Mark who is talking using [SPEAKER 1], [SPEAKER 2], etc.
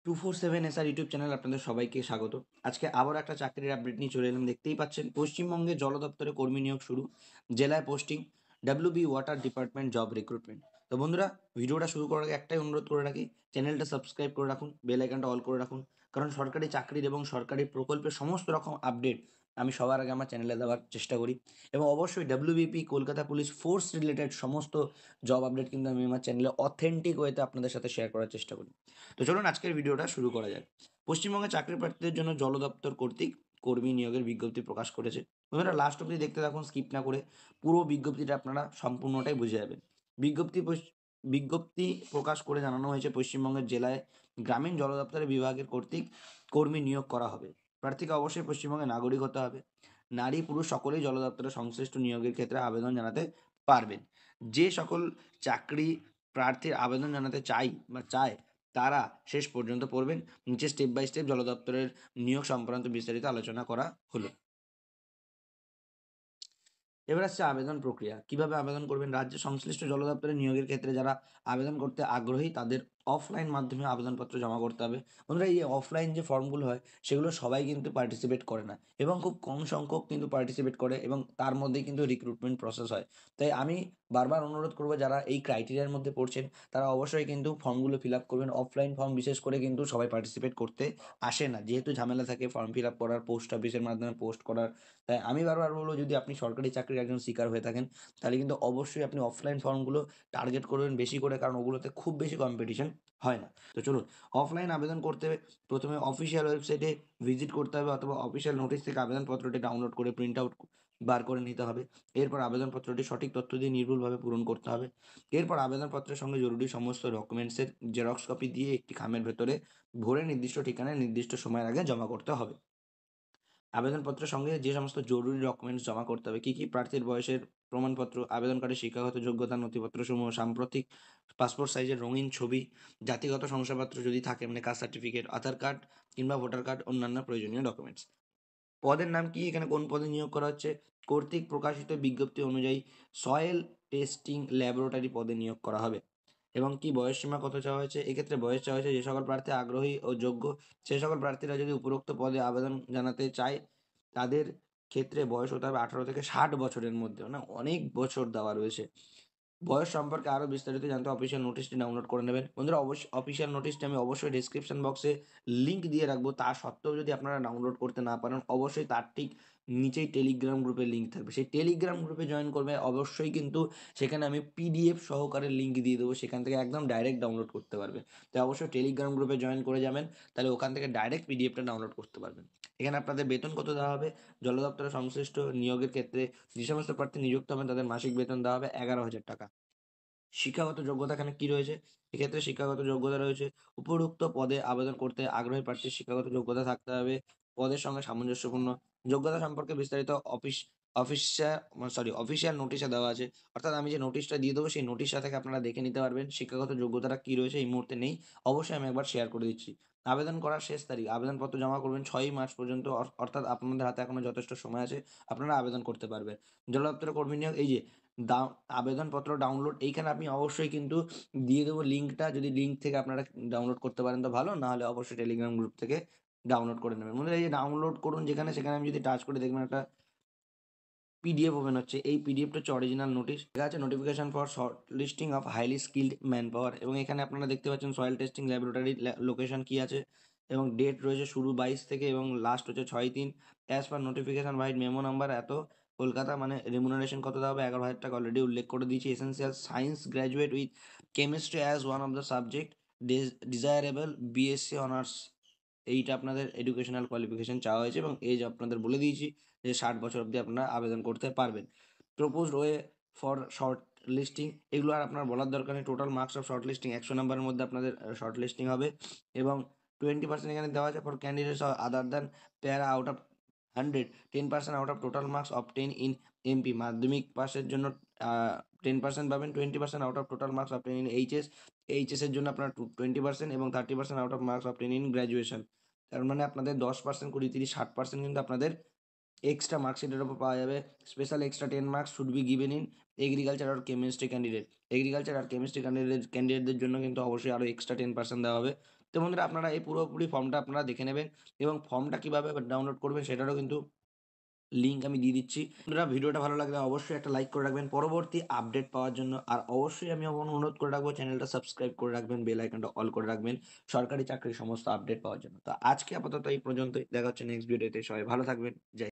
[SPEAKER 1] 247 YouTube channel আপনাদের সবাইকে স্বাগত। আজকে আবার একটা চাকরির আপডেট নিয়ে চলে এলাম। দেখতেই পাচ্ছেন পশ্চিমবঙ্গে জল দপ্তরে কর্মী নিয়োগ শুরু, জেলায় posting, WB water department job recruitment. তো বন্ধুরা, ভিডিওটা শুরু করার আগে একটাই অনুরোধ করে রাখি, চ্যানেলটা সাবস্ক্রাইব করে রাখুন, বেল আইকনটা অল করে রাখুন, কারণ সরকারি চাকরির এবং সরকারি প্রকল্পের সমস্ত রকম আপডেট আমি সবার আগে আমার চ্যানেলে দেওয়ার চেষ্টা করি। এবং অবশ্যই WBP, Kolkata police force related সমস্ত জব আপডেট কিন্তু আমি আমার চ্যানেলে অথেন্টিক ওয়েতে আপনাদের সাথে শেয়ার করার চেষ্টা করি। তো চলুন আজকের ভিডিওটা শুরু করা যাক। পশ্চিমবঙ্গে চাকরি প্রার্থীদের জন্য জল দপ্তর কর্তৃক কর্মী নিয়োগের বিজ্ঞপ্তি প্রকাশ করেছে। বন্ধুরা, লাস্ট অব্দি দেখতে থাকুন, স্কিপ না করে পুরো বিজ্ঞপ্তিটা আপনারা সম্পূর্ণটাই বুঝে যাবেন। বিজ্ঞপ্তি প্রকাশ করে জানানো হয়েছে পশ্চিমবঙ্গের জেলায় গ্রামীণ জল দপ্তরের বিভাগের কর্তৃক কর্মী নিয়োগ করা হবে। প্রার্থীকে অবশ্যই পশ্চিমবঙ্গের নাগরিক হতে হবে। নারী পুরুষ সকলেই জল দপ্তরের সংশ্লিষ্ট নিয়োগের ক্ষেত্রে আবেদন জানাতে পারবেন। যে সকল চাকরি প্রার্থীর আবেদন জানাতে চায় তারা শেষ পর্যন্ত পড়বেন। নিচে স্টেপ বাই স্টেপ জল দপ্তরের নিয়োগ সংক্রান্ত বিস্তারিত আলোচনা করা হলো। এবার আসছে আবেদন প্রক্রিয়া। কিভাবে আবেদন করবেন? রাজ্য সংশ্লিষ্ট জল দপ্তরে নিয়োগের ক্ষেত্রে যারা আবেদন করতে আগ্রহী তাদের অফলাইন মাধ্যমে আবেদনপত্র জমা করতে হবে। বন্ধুরা, এই অফলাইন যে ফর্মগুলো হয় সেগুলো সবাই কিন্তু পার্টিসিপেট করে না, এবং খুব কম সংখ্যক কিন্তু পার্টিসিপেট করে, এবং তার মধ্যেই কিন্তু রিক্রুটমেন্ট প্রসেস হয়। তাই আমি বারবার অনুরোধ করবো, যারা এই ক্রাইটেরিয়ার মধ্যে পড়ছেন তারা অবশ্যই কিন্তু ফর্মগুলো ফিল আপ করবেন। অফলাইন ফর্ম বিশেষ করে কিন্তু সবাই পার্টিসিপেট করতে আসে না, যেহেতু ঝামেলা থাকে ফর্ম ফিল আপ করার, পোস্ট অফিসের মাধ্যমে পোস্ট করার। তাই আমি বারবার বলবো, যদি আপনি সরকারি চাকরির একজন শিকার হয়ে থাকেন তাহলে কিন্তু অবশ্যই আপনি অফলাইন ফর্মগুলো টার্গেট করবেন বেশি করে, কারণ ওগুলোতে খুব বেশি কম্পিটিশন হয় না। তো চলুন, অফলাইন আবেদন করতে প্রথমে অফিসিয়াল ওয়েবসাইটে ভিজিট করতে হবে, অথবা অফিসিয়াল নোটিশ থেকে আবেদনপত্রটি ডাউনলোড করে প্রিন্ট আউট বার করে নিতে হবে। এরপর আবেদনপত্রটি সঠিক তথ্য দিয়ে নির্ভুলভাবে পূরণ করতে হবে। এরপর আবেদনপত্রের সঙ্গে জরুরি সমস্ত ডকুমেন্টসের জেরক্স কপি দিয়ে একটি খামের ভেতরে ভরে নির্দিষ্ট ঠিকানায় নির্দিষ্ট সময়ের আগে জমা করতে হবে। আবেদনপত্রের সঙ্গে যে সমস্ত জরুরি ডকুমেন্টস জমা করতে হবে, কী কী? প্রার্থীর বয়সের প্রমাণপত্র, আবেদনকারী শিক্ষাগত যোগ্যতা নথিপত্রসমূহ, সাম্প্রতিক পাসপোর্ট সাইজের রঙিন ছবি, জাতিগত শংসাপত্র যদি থাকে মানে কাস্ট সার্টিফিকেট, আধার কার্ড কিংবা ভোটার কার্ড, অন্যান্য প্রয়োজনীয় ডকুমেন্টস। পদের নাম কি? এখানে কোন পদে নিয়োগ করা হচ্ছে? কর্তৃক প্রকাশিত বিজ্ঞপ্তি অনুযায়ী সয়েল টেস্টিং ল্যাবরেটরি পদে নিয়োগ করা হবে। এবং কি বয়সসীমা কত চাওয়া হয়েছে? এক্ষেত্রে বয়স চাওয়া হয়েছে যে সকল প্রার্থী আগ্রহী ও যোগ্য সে সকল প্রার্থীরা যদি উপরোক্ত পদে আবেদন জানাতে চায় তাদের ক্ষেত্রে বয়স হতে হবে 18 থেকে 60 বছরের মধ্যে। মানে অনেক বছর দেওয়া রয়েছে। বয়স সম্পর্কে আরও বিস্তারিত জানতে অফিসিয়াল নোটিশটি ডাউনলোড করে নেবেন। বন্ধুরা, অফিসিয়াল নোটিশটি আমি অবশ্যই ডেসক্রিপশন বক্সে লিঙ্ক দিয়ে রাখবো। তা সত্ত্বেও যদি আপনারা ডাউনলোড করতে না পারেন, অবশ্যই তার ঠিক নিচেই টেলিগ্রাম গ্রুপের লিঙ্ক থাকবে, সেই টেলিগ্রাম গ্রুপে জয়েন করবে। অবশ্যই কিন্তু সেখানে আমি পিডিএফ সহকারে লিঙ্ক দিয়ে দেবো, সেখান থেকে একদম ডাইরেক্ট ডাউনলোড করতে পারবে। তাই অবশ্যই টেলিগ্রাম গ্রুপে জয়েন করে যাবেন, তাহলে ওখান থেকে ডাইরেক্ট পিডিএফটা ডাউনলোড করতে পারবেন। এখানে আপনাদের বেতন কত দেওয়া হবে? জল দপ্তরের সংশ্লিষ্ট নিয়োগের ক্ষেত্রে যে সমস্ত প্রার্থী নিযুক্ত হবেন তাদের মাসিক বেতন দেওয়া হবে 11,000 টাকা। শিক্ষাগত যোগ্যতা এখানে কি রয়েছে? এক্ষেত্রে শিক্ষাগত যোগ্যতা রয়েছে, উপরোক্ত পদে আবেদন করতে আগ্রহী প্রার্থীর শিক্ষাগত যোগ্যতা থাকতে হবে পদের সঙ্গে সামঞ্জস্যপূর্ণ। যোগ্যতা সম্পর্কে বিস্তারিত অফিসিয়াল নোটিশে দেওয়া আছে। অর্থাৎ আমি যে নোটিশটা দিয়ে দেবো সেই নোটিশটা থেকে আপনারা দেখে নিতে পারবেন শিক্ষাগত যোগ্যতাটা কি রয়েছে। এই মুহূর্তে নেই, অবশ্যই আমি একবার শেয়ার করে দিচ্ছি। আবেদন করার শেষ তারিখ, আবেদনপত্র জমা করবেন 6ই মার্চ পর্যন্ত, অর্থাৎ আপনাদের হাতে এখনো যথেষ্ট সময় আছে, আপনারা আবেদন করতে পারবেন। জল দপ্তরের কর্মী নিয়োগ, এই যে দা আবেদনপত্র ডাউনলোড, এইখানে আপনি অবশ্যই কিন্তু দিয়ে দেবো লিঙ্কটা, যদি লিঙ্ক থেকে আপনারা ডাউনলোড করতে পারেন তো ভালো, না হলে অবশ্যই টেলিগ্রাম গ্রুপ থেকে ডাউনলোড করে নেবেন। বন্ধুরা, এই যে ডাউনলোড করুন যেখানে, সেখানে আমি যদি টাচ করে দেখবেন একটা পিডিএফ ওপেন হচ্ছে। এই পিডিএফটা হচ্ছে অরিজিনাল নোটিশ। ঠিক আছে, notification for short listing of highly skilled man power, এবং এখানে আপনারা দেখতে পাচ্ছেন সয়েল টেস্টিং ল্যাবরেটরি লোকেশন কি আছে, এবং ডেট রয়েছে শুরু 22 থেকে এবং লাস্ট হচ্ছে 6/3। As per notification vide memo number এত, কলকাতা, মানে রেমুনারেশন কত দেওয়া হবে? 11,000 টাকা অলরেডি উল্লেখ করে দিয়েছি। Essential science graduate with chemistry as one of the subject, desirable BSc honours, এইটা আপনাদের এডুকেশনাল কোয়ালিফিকেশন চাওয়া হয়েছে, এবং এজ আপনাদের বলে দিয়েছি যে 60 বছর অবধি আপনারা আবেদন করতে পারবেন। Proposed way for short listing, এগুলো আর আপনার বলার দরকার নেই। Total marks of short listing 100 নম্বরের মধ্যে আপনাদের শর্ট লিস্টিং হবে, এবং 20% এখানে দেওয়া আছে for candidates other than para out of 100, 10% out of total marks obtain in MP. মাধ্যমিক পাসের জন্য 10% পাবেন, 20% out of total marks obtain in এইচএসের জন্য আপনার 20%, এবং 30% out of marks obtain in graduation. তার মানে আপনাদের 10%, 20, 30, 60% কিন্তু আপনাদের এক্সট্রা মার্কশিটের উপর পাওয়া যাবে। Special extra 10 marks should be given in agriculture আর কেমিস্ট্রি ক্যান্ডিডেট। এগ্রিকালচার আর কেমিস্ট্রি ক্যান্ডিডেটদের জন্য কিন্তু অবশ্যই আরও এক্সট্রা 10% দেওয়া হবে। তো তো বন্ধুরা আপনারা এই পুরোপুরি ফর্মটা আপনারা দেখে নেবেন এবং ফর্মটা কীভাবে ডাউনলোড করবেন সেটারও কিন্তু লিঙ্ক আমি দিয়ে দিচ্ছি। বন্ধুরা ভিডিওটা ভালো লাগলে অবশ্যই একটা লাইক করে রাখবেন পরবর্তী আপডেট পাওয়ার জন্য। আর অবশ্যই আমি অনুরোধ করে রাখবো চ্যানেলটা সাবস্ক্রাইব করে রাখবেন, বেল আইকনটা অল করে রাখবেন সরকারি চাকরির সমস্ত আপডেট পাওয়ার জন্য। তো আজকে আপাতত এই পর্যন্তই। দেখা হচ্ছে নেক্সট ভিডিওতে। সবাই ভালো থাকবেন। জয়